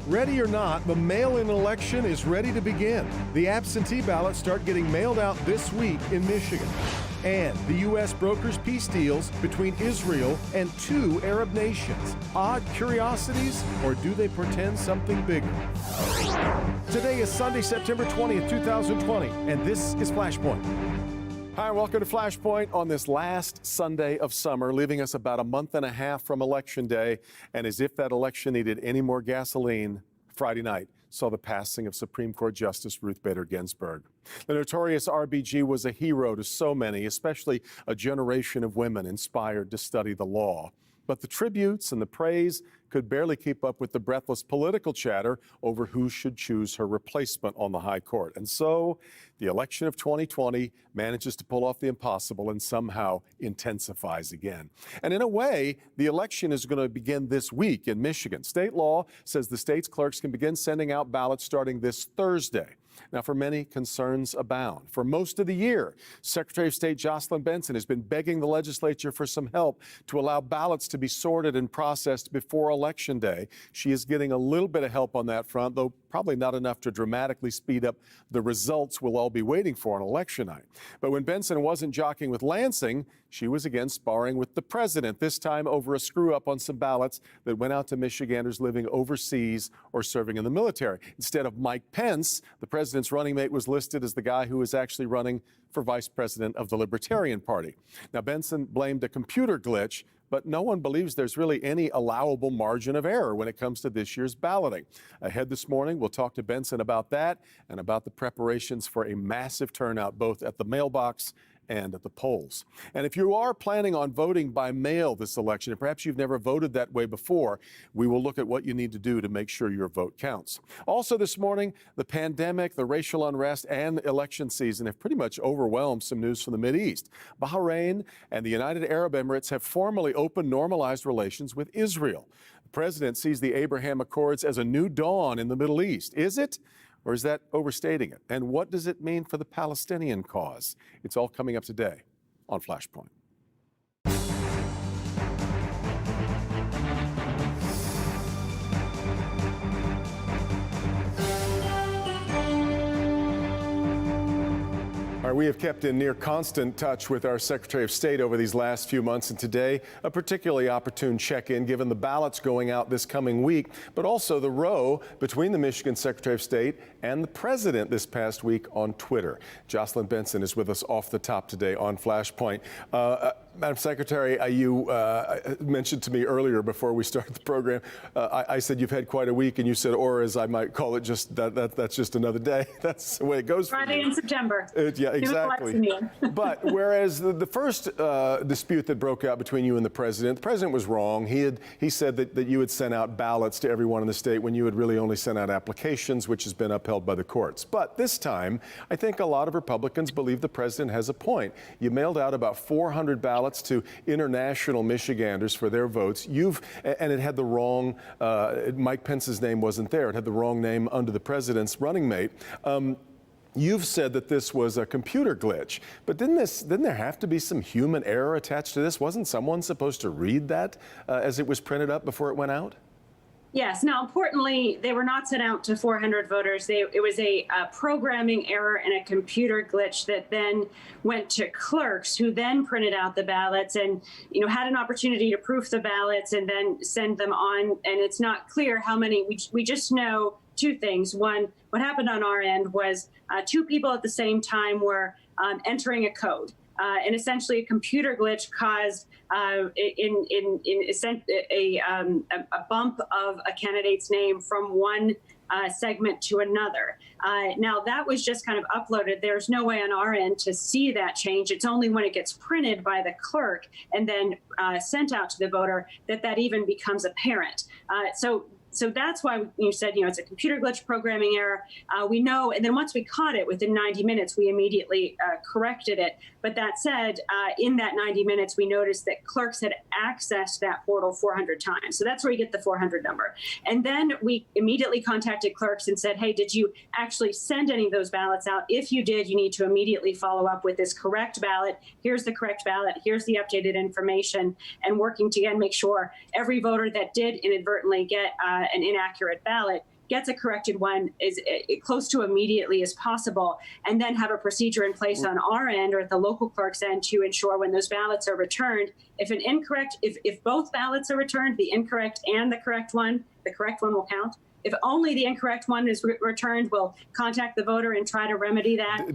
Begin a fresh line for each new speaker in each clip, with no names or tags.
Ready or not, the mail-in election is ready to begin. The absentee ballots start getting mailed out this week in Michigan. And the U.S. brokers peace deals between Israel and two Arab nations. Odd curiosities, or do they portend something bigger? Today is Sunday, September 20th, 2020, and this is Flashpoint. Hi, welcome to Flashpoint on this last Sunday of summer, leaving us about a month and a half from Election Day. And as if that election needed any more gasoline, Friday night saw the passing of Supreme Court Justice Ruth Bader Ginsburg. The notorious RBG was a hero to so many, especially a generation of women inspired to study the law. But the tributes and the praise could barely keep up with the breathless political chatter over who should choose her replacement on the high court. And so the election of 2020 manages to pull off the impossible and somehow intensifies again. And in a way, the election is going to begin this week in Michigan. State law says the state's clerks can begin sending out ballots starting this Thursday. Now, for many, concerns abound. For most of the year, Secretary of State Jocelyn Benson has been begging the legislature for some help to allow ballots to be sorted and processed before Election Day. She is getting a little bit of help on that front, though probably not enough to dramatically speed up the results we'll all be waiting for on election night. But when Benson wasn't jockeying with Lansing, she was again sparring with the president, this time over a screw-up on some ballots that went out to Michiganders living overseas or serving in the military. Instead of Mike Pence, the president's running mate was listed as the guy who was actually running for vice president of the Libertarian Party. Now, Benson blamed a computer glitch, but no one believes there's really any allowable margin of error when it comes to this year's balloting. Ahead this morning, we'll talk to Benson about that and about the preparations for a massive turnout both at the mailbox and at the polls. And if you are planning on voting by mail this election, and perhaps you've never voted that way before, we will look at what you need to do to make sure your vote counts. Also this morning, the pandemic, the racial unrest, and election season have pretty much overwhelmed some news from the Mideast. Bahrain and the United Arab Emirates have formally opened normalized relations with Israel. The president sees the Abraham Accords as a new dawn in the Middle East. Is it? Or is that overstating it? And what does it mean for the Palestinian cause? It's all coming up today on Flashpoint. We have kept in near constant touch with our Secretary of State over these last few months, and today a particularly opportune check-in given the ballots going out this coming week, but also the row between the Michigan Secretary of State and the President this past week on Twitter. Jocelyn Benson is with us off the top today on Flashpoint. Madam Secretary, you mentioned to me earlier before we started the program, I said you've had quite a week, and you said, or as I might call it, just that's just another day. That's the way it goes.
Friday in September.
Yeah, exactly. But whereas the first dispute that broke out between you and the president was wrong. He said that you had sent out ballots to everyone in the state when you had really only sent out applications, which has been upheld by the courts. But this time, I think a lot of Republicans believe the president has a point. You mailed out about 400 ballots to international Michiganders for their votes. And it had the wrong, Mike Pence's name wasn't there. It had the wrong name under the president's running mate. You've said that this was a computer glitch, but didn't there have to be some human error attached to this? Wasn't someone supposed to read that as it was printed up before it went out?
Yes. Now, importantly, they were not sent out to 400 voters. It was a programming error and a computer glitch that then went to clerks, who then printed out the ballots and had an opportunity to proof the ballots and then send them on. And it's not clear how many. We just know two things. One, what happened on our end was two people at the same time were entering a code. And essentially, a computer glitch caused a bump of a candidate's name from one segment to another. Now, that was just kind of uploaded. There's no way on our end to see that change. It's only when it gets printed by the clerk and then sent out to the voter that even becomes apparent. So that's why you said, it's a computer glitch programming error. We know, and then once we caught it within 90 minutes, we immediately corrected it. But that said, in that 90 minutes, we noticed that clerks had accessed that portal 400 times. So that's where you get the 400 number. And then we immediately contacted clerks and said, hey, did you actually send any of those ballots out? If you did, you need to immediately follow up with this correct ballot. Here's the correct ballot. Here's the updated information. And working to, again, make sure every voter that did inadvertently get an inaccurate ballot gets a corrected one as close to immediately as possible, and then have a procedure in place on our end or at the local clerk's end to ensure when those ballots are returned, if both ballots are returned, the incorrect and the correct one will count. If only the incorrect one is returned, we'll contact the voter and try to remedy that,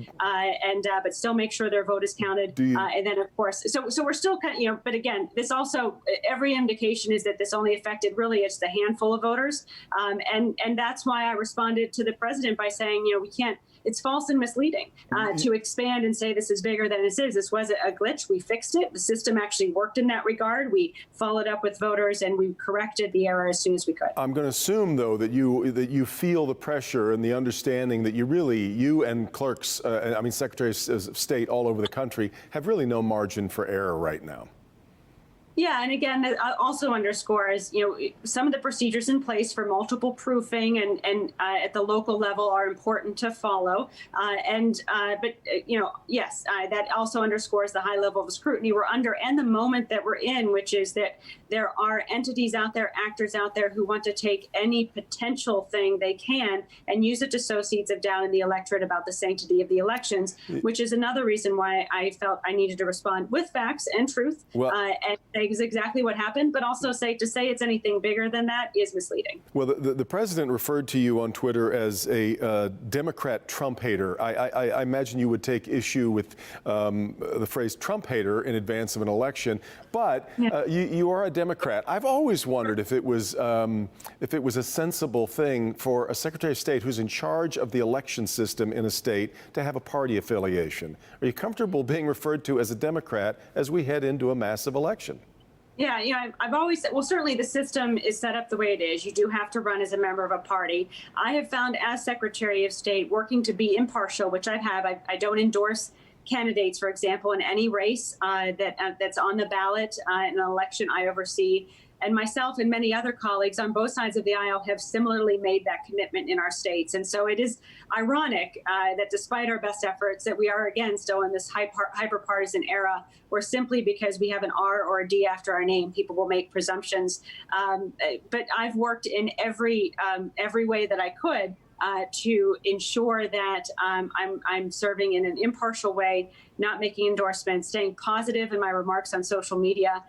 but still make sure their vote is counted. And then, of course, so we're still kind of, but again, this also, every indication is that this only affected really it's the handful of voters. And that's why I responded to the president by saying, we can't, it's false and misleading to expand and say this is bigger than it is. This was a glitch. We fixed it. The system actually worked in that regard. We followed up with voters and we corrected the error as soon as we could.
I'm going to assume, though, that you feel the pressure and the understanding that you and clerks, secretaries of state all over the country have really no margin for error right now.
Yeah, and again, that also underscores, some of the procedures in place for multiple proofing and at the local level are important to follow. Yes, that also underscores the high level of scrutiny we're under and the moment that we're in, which is that there are entities out there, actors out there who want to take any potential thing they can and use it to sow seeds of doubt in the electorate about the sanctity of the elections, which is another reason why I felt I needed to respond with facts and truth and say exactly what happened, but also to say it's anything bigger than that is misleading.
Well, the president referred to you on Twitter as a Democrat Trump hater. I imagine you would take issue with the phrase Trump hater in advance of an election, but you are a Democrat. I've always wondered if it was a sensible thing for a Secretary of State who's in charge of the election system in a state to have a party affiliation. Are you comfortable being referred to as a Democrat as we head into a massive election?
Yeah, I've always said, well, certainly the system is set up the way it is. You do have to run as a member of a party. I have found as Secretary of State working to be impartial, which I have. I don't endorse candidates, for example, in any race that's on the ballot in an election I oversee. And myself and many other colleagues on both sides of the aisle have similarly made that commitment in our states. And so it is ironic that despite our best efforts that we are, again, still in this hyper-partisan era where simply because we have an R or a D after our name, people will make presumptions. But I've worked in every way that I could to ensure that I'm serving in an impartial way, not making endorsements, staying positive in my remarks on social media,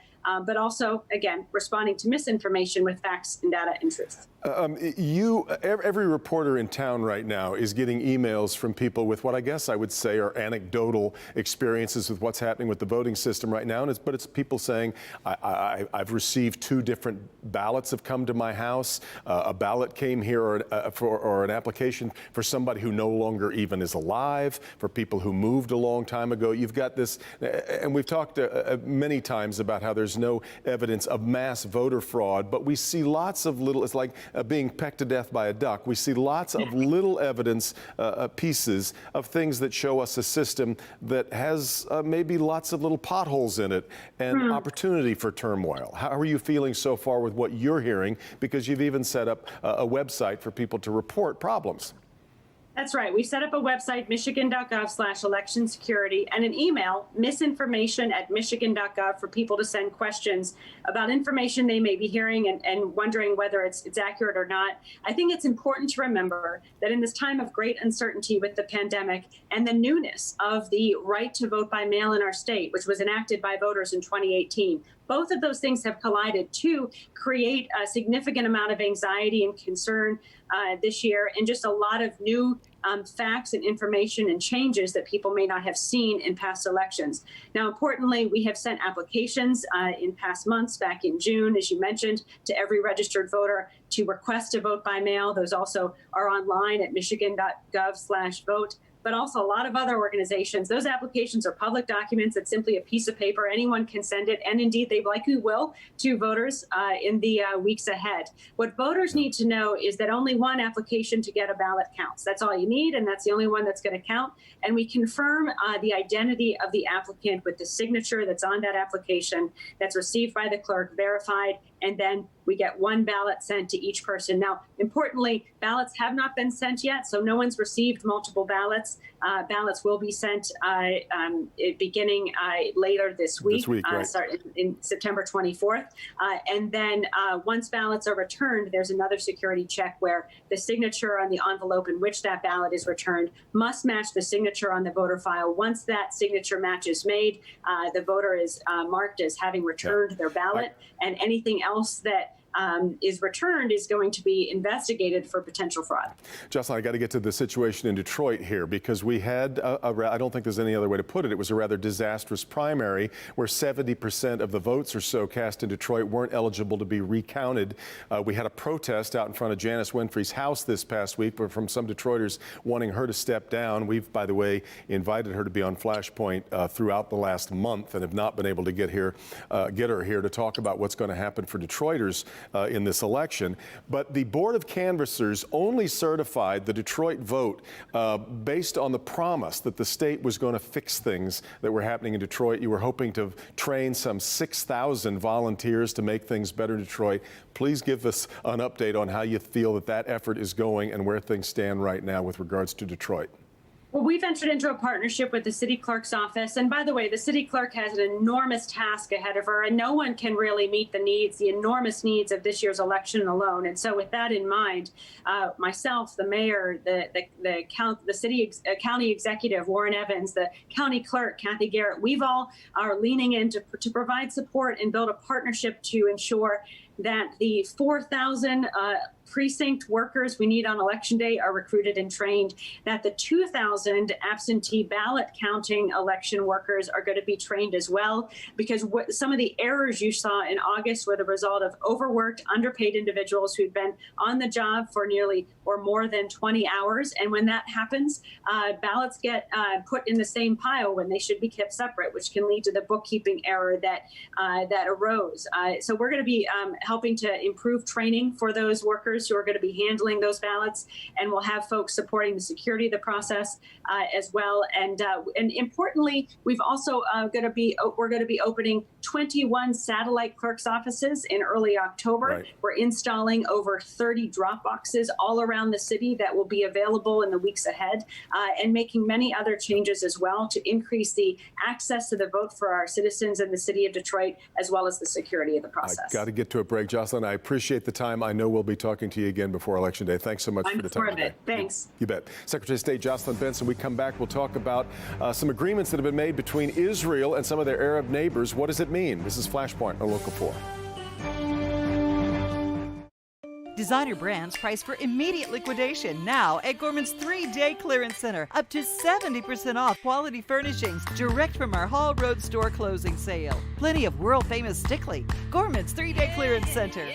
but also, again, responding to misinformation with facts and data and truth.
Every reporter in town right now is getting emails from people with what I guess I would say are anecdotal experiences with what's happening with the voting system right now. But it's people saying, I've received 2 different ballots have come to my house. A ballot came here or an application for somebody who no longer even is alive, for people who moved a long time ago. You've got this, and we've talked many times about how there's no evidence of mass voter fraud, but we see lots of little, it's like being pecked to death by a duck. We see lots of little evidence pieces of things that show us a system that has maybe lots of little potholes in it and opportunity for turmoil. How are you feeling so far with what you're hearing? Because you've even set up a website for people to report problems.
That's right. We set up a website, michigan.gov/election security, and an email, misinformation@michigan.gov, for people to send questions about information they may be hearing and wondering whether it's accurate or not. I think it's important to remember that in this time of great uncertainty with the pandemic and the newness of the right to vote by mail in our state, which was enacted by voters in 2018, both of those things have collided to create a significant amount of anxiety and concern this year, and just a lot of new facts and information and changes that people may not have seen in past elections. Now, importantly, we have sent applications in past months, back in June, as you mentioned, to every registered voter to request to vote by mail. Those also are online at michigan.gov/vote. But also a lot of other organizations. Those applications are public documents. It's simply a piece of paper. Anyone can send it, and indeed they likely will, to voters in the weeks ahead. What voters need to know is that only one application to get a ballot counts. That's all you need, and that's the only one that's going to count. And we confirm the identity of the applicant with the signature that's on that application that's received by the clerk, verified, and then we get one ballot sent to each person. Now, importantly, ballots have not been sent yet, so no one's received multiple ballots. ballots. Ballots will be sent beginning later this week,
right.
start in September 24th. And then once ballots are returned, there's another security check where the signature on the envelope in which that ballot is returned must match the signature on the voter file. Once that signature match is made, the voter is marked as having returned their ballot, and anything else that is returned is going to be investigated for potential fraud.
Jocelyn, I got to get to the situation in Detroit here, because we had, I don't think there's any other way to put it, it was a rather disastrous primary where 70% of the votes or so cast in Detroit weren't eligible to be recounted. We had a protest out in front of Janice Winfrey's house this past week from some Detroiters wanting her to step down. We've, by the way, invited her to be on Flashpoint throughout the last month and have not been able to get her here to talk about what's going to happen for Detroiters in this election. But the Board of Canvassers only certified the Detroit vote based on the promise that the state was going to fix things that were happening in Detroit. You were hoping to train some 6,000 volunteers to make things better in Detroit. Please give us an update on how you feel that effort is going and where things stand right now with regards to Detroit.
Well, we've entered into a partnership with the city clerk's office. And by the way, the city clerk has an enormous task ahead of her, and no one can really meet the enormous needs of this year's election alone. And so with that in mind, myself, the mayor, the county executive, Warren Evans, the county clerk, Kathy Garrett, we've all are leaning in to provide support and build a partnership to ensure that the 4,000 precinct workers we need on Election Day are recruited and trained, that the 2,000 absentee ballot counting election workers are going to be trained as well, because some of the errors you saw in August were the result of overworked, underpaid individuals who'd been on the job for nearly or more than 20 hours. And when that happens, ballots get put in the same pile when they should be kept separate, which can lead to the bookkeeping error that arose. So we're going to be helping to improve training for those workers who are going to be handling those ballots, and we'll have folks supporting the security of the process as well. And importantly, we've also we're going to be opening 21 satellite clerks' offices in early October.
Right.
We're installing over 30 drop boxes all around the city that will be available in the weeks ahead, and making many other changes as well to increase the access to the vote for our citizens in the city of Detroit, as well as the security of the process.
I got to get to a break, Jocelyn. I appreciate the time. I know we'll be talking to you again before Election Day. Thanks so much for the time today.
Thanks.
You bet. Secretary of State Jocelyn Benson, we come back, we'll talk about some agreements that have been made between Israel and some of their Arab neighbors. What does it mean? This is Flashpoint on Local 4.
Designer brands priced for immediate liquidation now at Gorman's 3-day clearance center. Up to 70% off quality furnishings direct from our Hall Road store closing sale. Plenty of world-famous Stickley. Gorman's 3-day clearance center.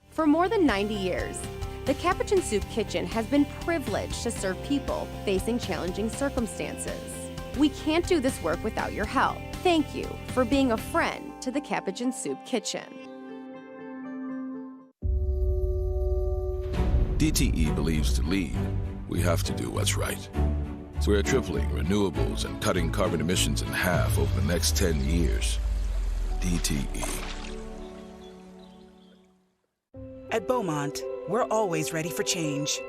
For more than 90 years, the Capuchin Soup Kitchen has been privileged to serve people facing challenging circumstances. We can't do this work without your help. Thank you for being a friend to the Capuchin Soup Kitchen.
DTE believes to lead, we have to do what's right. So we're tripling renewables and cutting carbon emissions in half over the next 10 years. DTE.
At Beaumont, we're always ready for change.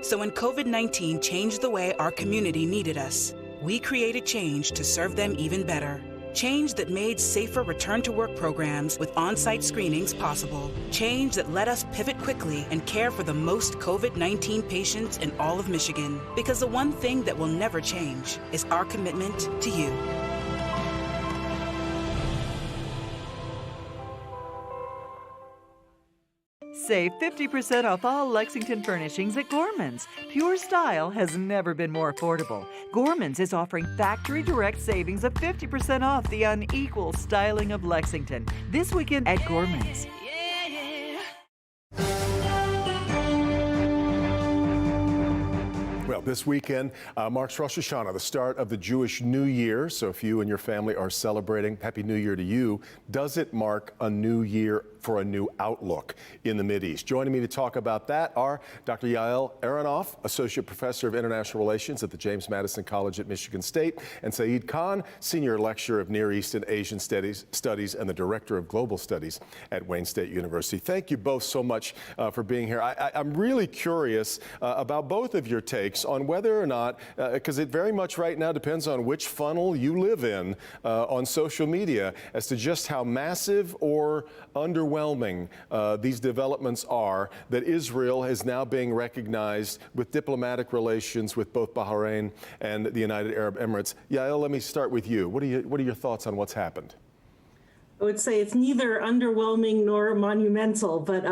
So when COVID-19 changed the way our community needed us, we created change to serve them even better. Change that made safer return-to-work programs with on-site screenings possible. Change that let us pivot quickly and care for the most COVID-19 patients in all of Michigan. Because the one thing that will never change is our commitment to you.
Save 50% off all Lexington furnishings at Gorman's. Pure style has never been more affordable. Gorman's is offering factory direct savings of 50% off the unequal styling of Lexington this weekend at Gorman's.
Well, this weekend marks Rosh Hashanah, the start of the Jewish New Year. So if you and your family are celebrating, Happy New Year to you. Does it mark a new year for a new outlook in the Mideast. Joining me to talk about that are Dr. Yael Aronoff, Associate Professor of International Relations at the James Madison College at Michigan State, and Saeed Khan, Senior Lecturer of Near East and Asian Studies and the Director of Global Studies at Wayne State University. Thank you both so much for being here. I'm really curious about both of your takes on whether or not, because it very much right now depends on which funnel you live in on social media, as to just how massive or underwhelming these developments are, that Israel is now being recognized with diplomatic relations with both Bahrain and the United Arab Emirates. Yael, let me start with you. What are your thoughts on what's happened?
I would say it's neither underwhelming nor monumental, but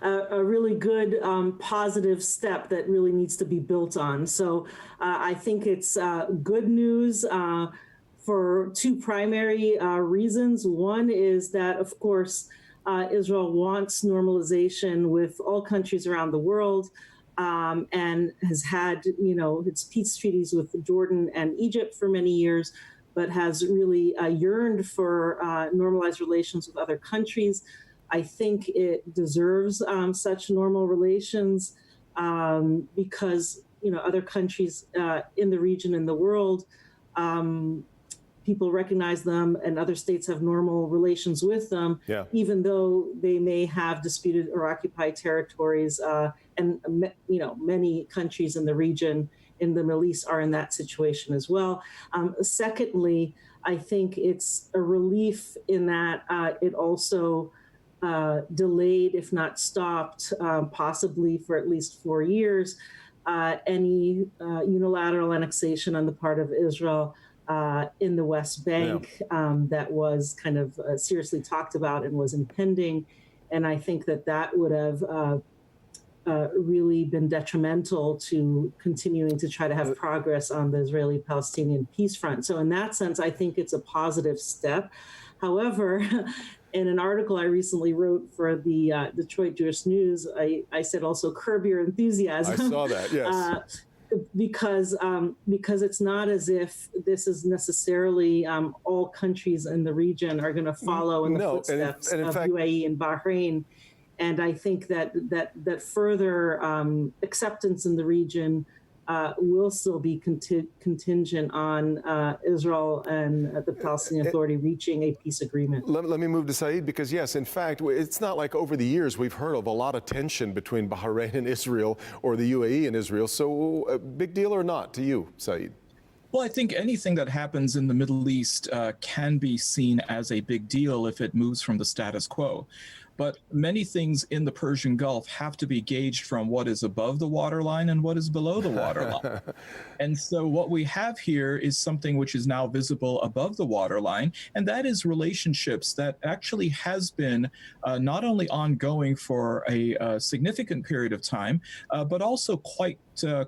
a really good positive step that really needs to be built on. So I think it's good news for two primary reasons. One is that, of course, Israel wants normalization with all countries around the world, and has had, its peace treaties with Jordan and Egypt for many years, but has really yearned for normalized relations with other countries. I think it deserves such normal relations because, other countries in the region and the world, people recognize them, and other states have normal relations with them, even though they may have disputed or occupied territories. And many countries in the region in the Middle East are in that situation as well. Secondly, I think it's a relief in that it also delayed, if not stopped, possibly for at least 4 years, any unilateral annexation on the part of Israel in the West Bank that was kind of seriously talked about and was impending. And I think that would have really been detrimental to continuing to try to have progress on the Israeli-Palestinian peace front. So in that sense, I think it's a positive step. However, in an article I recently wrote for the Detroit Jewish News, I said also curb your enthusiasm.
I saw that, yes.
Because it's not as if this is necessarily all countries in the region are going to follow in the footsteps of UAE and Bahrain. And I think that further acceptance in the region will still be contingent on Israel and the Palestinian Authority reaching a peace agreement.
Let me move to Saeed, because yes, in fact, it's not like over the years we've heard of a lot of tension between Bahrain and Israel, or the UAE and Israel. So big deal or not to you, Saeed?
Well, I think anything that happens in the Middle East can be seen as a big deal if it moves from the status quo. But many things in the Persian Gulf have to be gauged from what is above the waterline and what is below the waterline. And so what we have here is something which is now visible above the waterline, and that is relationships that actually has been not only ongoing for a significant period of time, but also quite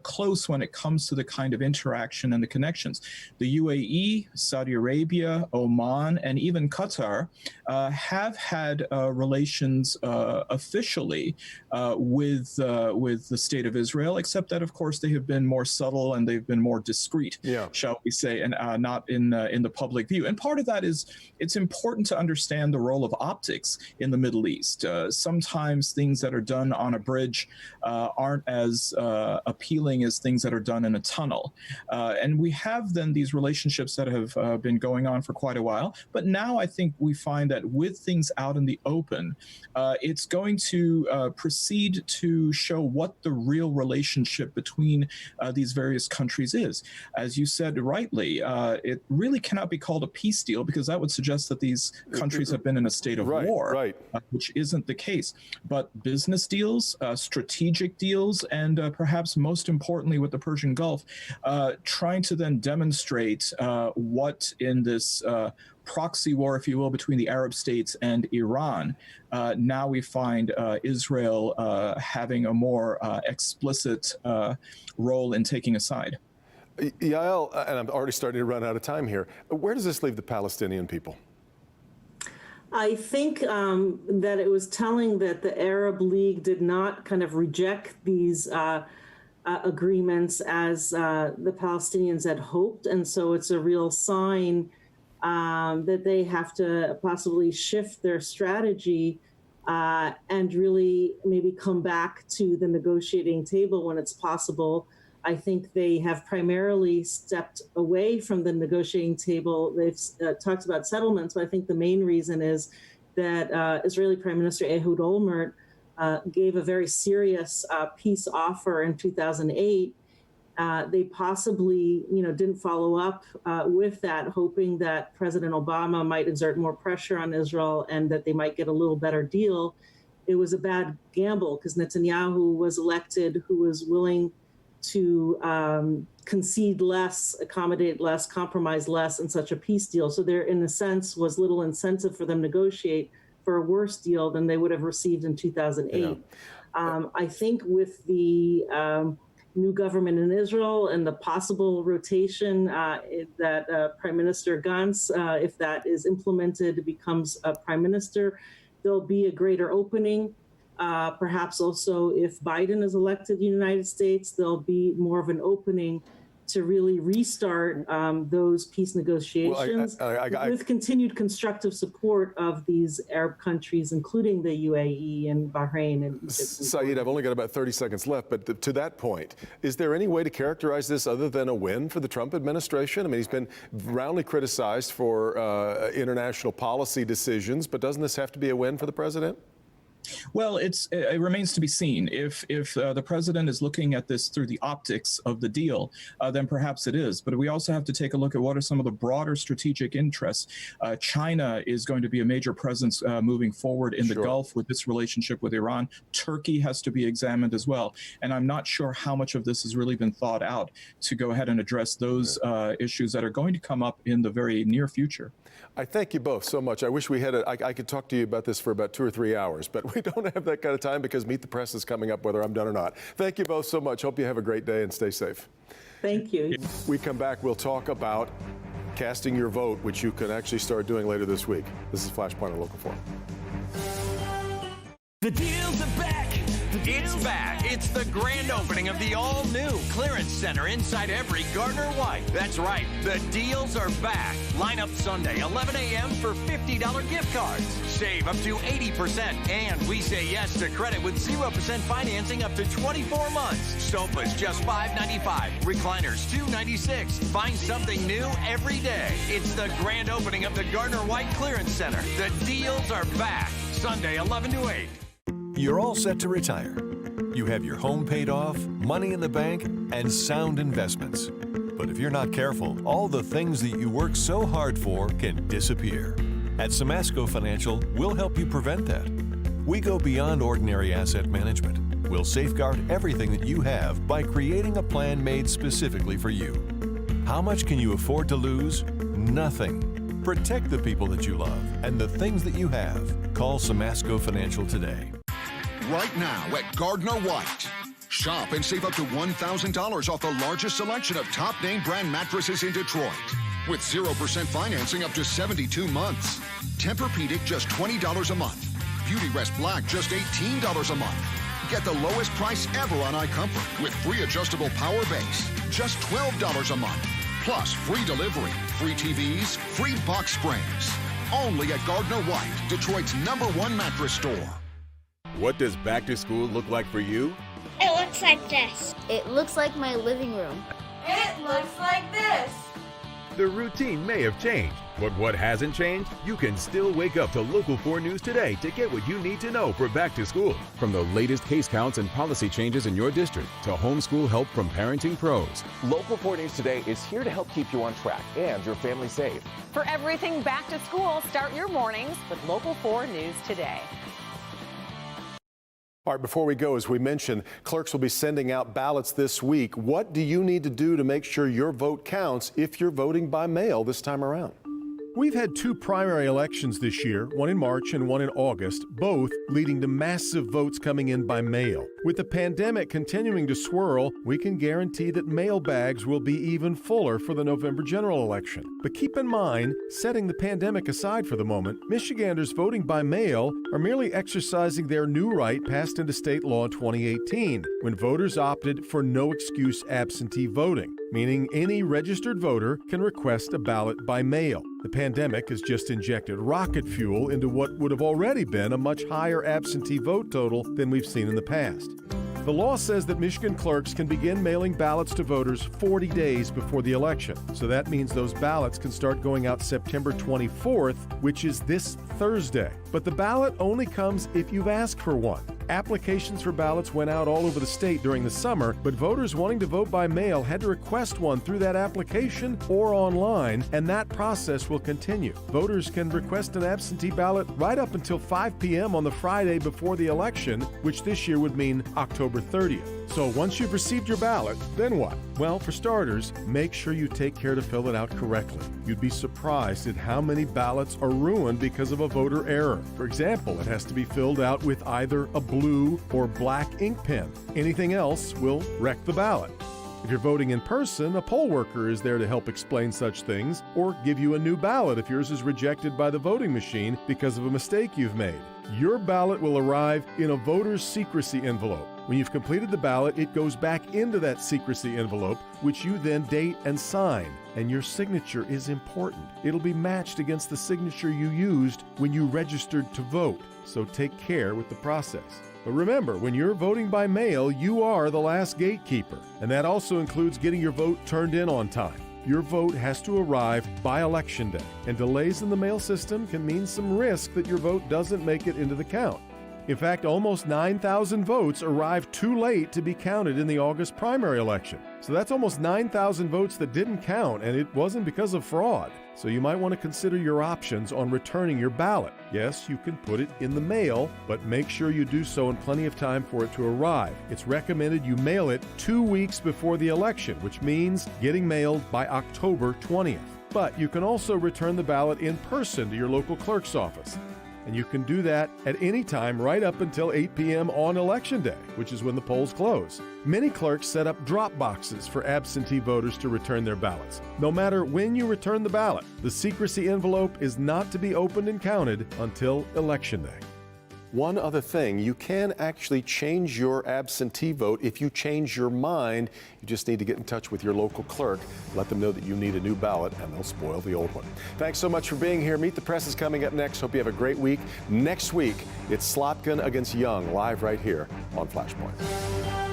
close when it comes to the kind of interaction and the connections. The UAE, Saudi Arabia, Oman, and even Qatar have had relations officially with the state of Israel, except that, of course, they have been more subtle and they've been more discreet, shall we say, and not in the public view. And part of that is it's important to understand the role of optics in the Middle East. Sometimes things that are done on a bridge aren't as appealing as things that are done in a tunnel. And we have then these relationships that have been going on for quite a while. But now I think we find that with things out in the open, it's going to proceed to show what the real relationship between these various countries is. As you said rightly, it really cannot be called a peace deal, because that would suggest that these countries have been in a state of war, which isn't the case. But business deals, strategic deals, and perhaps most importantly with the Persian Gulf, trying to then demonstrate what in this proxy war, if you will, between the Arab states and Iran. Now we find Israel having a more explicit role in taking a side.
Yael, and I'm already starting to run out of time here, where does this leave the Palestinian people?
I think that it was telling that the Arab League did not kind of reject these agreements as the Palestinians had hoped. And so it's a real sign that they have to possibly shift their strategy and really maybe come back to the negotiating table when it's possible. I think they have primarily stepped away from the negotiating table. They've talked about settlements, but I think the main reason is that Israeli Prime Minister Ehud Olmert gave a very serious peace offer in 2008. They possibly, didn't follow up with that, hoping that President Obama might exert more pressure on Israel and that they might get a little better deal. It was a bad gamble because Netanyahu was elected who was willing to concede less, accommodate less, compromise less in such a peace deal. So there, in a sense, was little incentive for them to negotiate for a worse deal than they would have received in 2008. Yeah. I think with the new government in Israel and the possible rotation that Prime Minister Gantz, if that is implemented, becomes a prime minister, there'll be a greater opening. Perhaps also if Biden is elected in the United States, there'll be more of an opening to really restart those peace negotiations with continued constructive support of these Arab countries, including the UAE and Bahrain and Egypt.
Saeed, I've only got about 30 seconds left, but to that point, is there any way to characterize this other than a win for the Trump administration? I mean, he's been roundly criticized for international policy decisions, but doesn't this have to be a win for the president?
Well, it remains to be seen. If the president is looking at this through the optics of the deal, then perhaps it is. But we also have to take a look at what are some of the broader strategic interests. China is going to be a major presence moving forward in the Gulf with this relationship with Iran. Turkey has to be examined as well. And I'm not sure how much of this has really been thought out to go ahead and address those issues that are going to come up in the very near future.
I thank you both so much. I wish we had I could talk to you about this for about 2 or 3 hours, but we don't have that kind of time because Meet the Press is coming up whether I'm done or not. Thank you both so much. Hope you have a great day and stay safe.
Thank you.
We come back, we'll talk about casting your vote, which you can actually start doing later this week. This is Flashpoint on Local 4.
The deals are back. It's back. It's the grand opening of the all-new clearance center inside every Gardner White. That's right. The deals are back. Line up Sunday, 11 a.m. for $50 gift cards. Save up to 80%. And we say yes to credit with 0% financing up to 24 months. Sofas just $5.95. Recliners $2.96. Find something new every day. It's the grand opening of the Gardner White Clearance Center. The deals are back. Sunday, 11 to 8.
You're all set to retire. You have your home paid off, money in the bank, and sound investments. But if you're not careful, all the things that you work so hard for can disappear. At Semasco Financial, we'll help you prevent that. We go beyond ordinary asset management. We'll safeguard everything that you have by creating a plan made specifically for you. How much can you afford to lose? Nothing. Protect the people that you love and the things that you have. Call Semasco Financial today.
Right now at Gardner White. Shop and save up to $1,000 off the largest selection of top name brand mattresses in Detroit. With 0% financing up to 72 months. Tempur-Pedic just $20 a month. Beautyrest Black just $18 a month. Get the lowest price ever on iComfort with free adjustable power base. Just $12 a month. Plus free delivery, free TVs, free box springs. Only at Gardner White, Detroit's #1 mattress store.
What does back to school look like for you?
It looks like this.
It looks like my living room.
It looks like this.
The routine may have changed, but what hasn't changed? You can still wake up to Local 4 News today to get what you need to know for back to school. From the latest case counts and policy changes in your district to homeschool help from parenting pros.
Local 4 News Today is here to help keep you on track and your family safe.
For everything back to school, start your mornings with Local 4 News Today.
All right, before we go, as we mentioned, clerks will be sending out ballots this week. What do you need to do to make sure your vote counts if you're voting by mail this time around? We've had 2 primary elections this year, one in March and one in August, both leading to massive votes coming in by mail. With the pandemic continuing to swirl, we can guarantee that mail bags will be even fuller for the November general election. But keep in mind, setting the pandemic aside for the moment, Michiganders voting by mail are merely exercising their new right passed into state law in 2018, when voters opted for no-excuse absentee voting. meaning any registered voter can request a ballot by mail. The pandemic has just injected rocket fuel into what would have already been a much higher absentee vote total than we've seen in the past. The law says that Michigan clerks can begin mailing ballots to voters 40 days before the election. So that means those ballots can start going out September 24th, which is this Thursday. But the ballot only comes if you've asked for one. Applications for ballots went out all over the state during the summer, but voters wanting to vote by mail had to request one through that application or online, and that process will continue. Voters can request an absentee ballot right up until 5 p.m. on the Friday before the election, which this year would mean October 30th. So once you've received your ballot, then what? Well, for starters, make sure you take care to fill it out correctly. You'd be surprised at how many ballots are ruined because of a voter error. For example, it has to be filled out with either a blue or black ink pen. Anything else will wreck the ballot. If you're voting in person, a poll worker is there to help explain such things or give you a new ballot if yours is rejected by the voting machine because of a mistake you've made. Your ballot will arrive in a voter's secrecy envelope. When you've completed the ballot, it goes back into that secrecy envelope, which you then date and sign. And your signature is important. It'll be matched against the signature you used when you registered to vote. So take care with the process. But remember, when you're voting by mail, you are the last gatekeeper. And that also includes getting your vote turned in on time. Your vote has to arrive by Election Day. And delays in the mail system can mean some risk that your vote doesn't make it into the count. In fact, almost 9,000 votes arrived too late to be counted in the August primary election. So that's almost 9,000 votes that didn't count, and it wasn't because of fraud. So you might want to consider your options on returning your ballot. Yes, you can put it in the mail, but make sure you do so in plenty of time for it to arrive. It's recommended you mail it 2 weeks before the election, which means getting mailed by October 20th. But you can also return the ballot in person to your local clerk's office. And you can do that at any time right up until 8 p.m. on Election Day, which is when the polls close. Many clerks set up drop boxes for absentee voters to return their ballots. No matter when you return the ballot, the secrecy envelope is not to be opened and counted until Election Day. One other thing, you can actually change your absentee vote if you change your mind. You just need to get in touch with your local clerk, let them know that you need a new ballot, and they'll spoil the old one. Thanks so much for being here. Meet the Press is coming up next. Hope you have a great week. Next week, it's Slotkin against Young, live right here on Flashpoint.